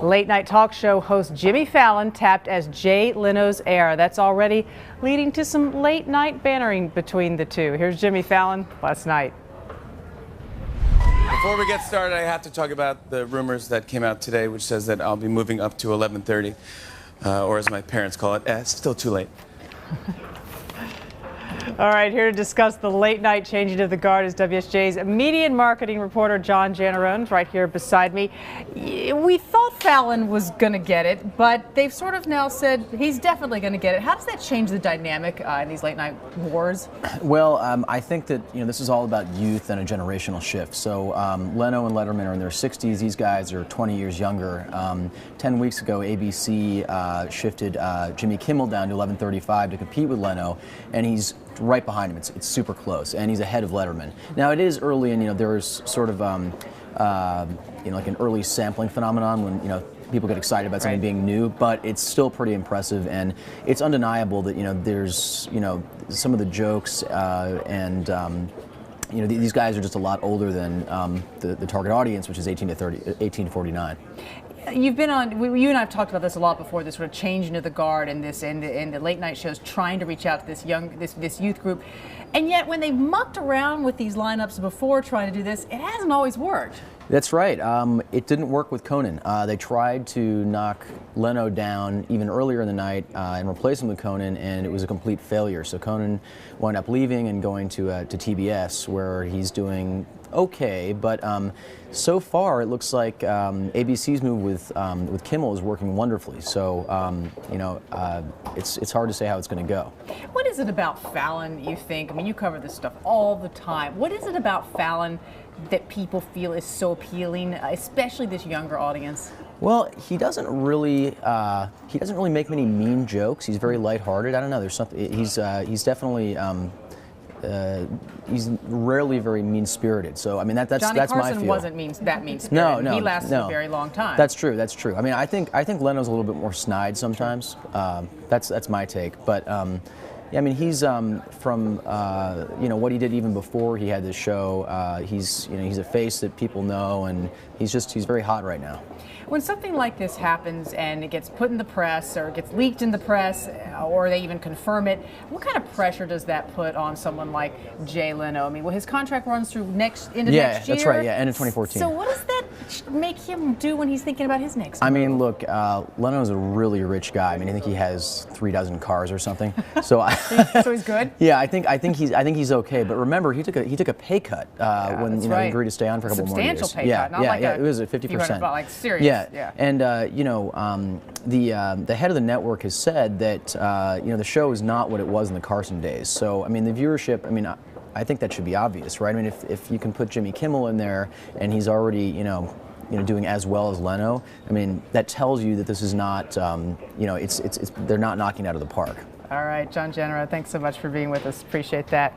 Late night talk show host Jimmy Fallon tapped as Jay Leno's heir. That's already leading to some late night bantering between the two. Here's Jimmy Fallon last night. Before we get started, I have to talk about the rumors that came out today, which says that I'll be moving up to 11:30, or as my parents call it, it's still too late. All right, here to discuss the late night changing of the guard is WSJ's media and marketing reporter John Janarone, right here beside me. We thought Fallon was going to get it, but they've sort of now said he's definitely going to get it. How does that change the dynamic in these late night wars? Well, I think that this is all about youth and a generational shift. So Leno and Letterman are in their 60s. These guys are 20 years younger. 10 weeks ago, ABC shifted Jimmy Kimmel down to 11:35 to compete with Leno, and he's right behind him. It's super close, and he's ahead of Letterman. Now it is early, and there's sort of like an early sampling phenomenon when people get excited about something being new, but it's still pretty impressive, and it's undeniable that there's some of the jokes and these guys are just a lot older than the target audience, which is 18 to 49. You've been on. You and I have talked about this a lot before. This sort of changing of the guard and the late night shows, trying to reach out to this youth group, and yet when they mucked around with these lineups before trying to do this, it hasn't always worked. That's right. It didn't work with Conan. They tried to knock Leno down even earlier in the night and replace him with Conan, and it was a complete failure. So Conan wound up leaving and going to TBS, where he's doing okay, but so far it looks like ABC's move with Kimmel is working wonderfully. So it's hard to say how it's going to go. What is it about Fallon, you think? I mean, you cover this stuff all the time. What is it about Fallon that people feel is so appealing, especially this younger audience? Well, he doesn't really make many mean jokes. He's very lighthearted. I don't know. There's something. He's definitely. He's rarely very mean-spirited. So I mean that's my feel. Johnny Carson wasn't mean-spirited. No, he lasted a very long time. That's true. That's true. I mean, I think Leno's a little bit more snide sometimes. That's my take. But yeah, I mean, he's from what he did even before he had this show. He's a face that people know, and he's very hot right now. When something like this happens and it gets put in the press or it gets leaked in the press or they even confirm it, what kind of pressure does that put on someone like Jay Leno? I mean, his contract runs through into next year. Yeah, that's right. Yeah, end of 2014. So what does that make him do when he's thinking about his next move? I mean, look, Leno's a really rich guy. I mean, I think he has 3 dozen cars or something. So so he's good. Yeah, I think he's okay. But remember, he took a pay cut when he agreed to stay on for a couple more years. Substantial pay cut. Not like it was a 50%. Like serious. Yeah. And the head of the network has said that the show is not what it was in the Carson days. So I mean, the viewership. I mean, I think that should be obvious, right? I mean, if you can put Jimmy Kimmel in there and he's already doing as well as Leno, I mean, that tells you that this is not they're not knocking it out of the park. All right, John Janarone, thanks so much for being with us. Appreciate that.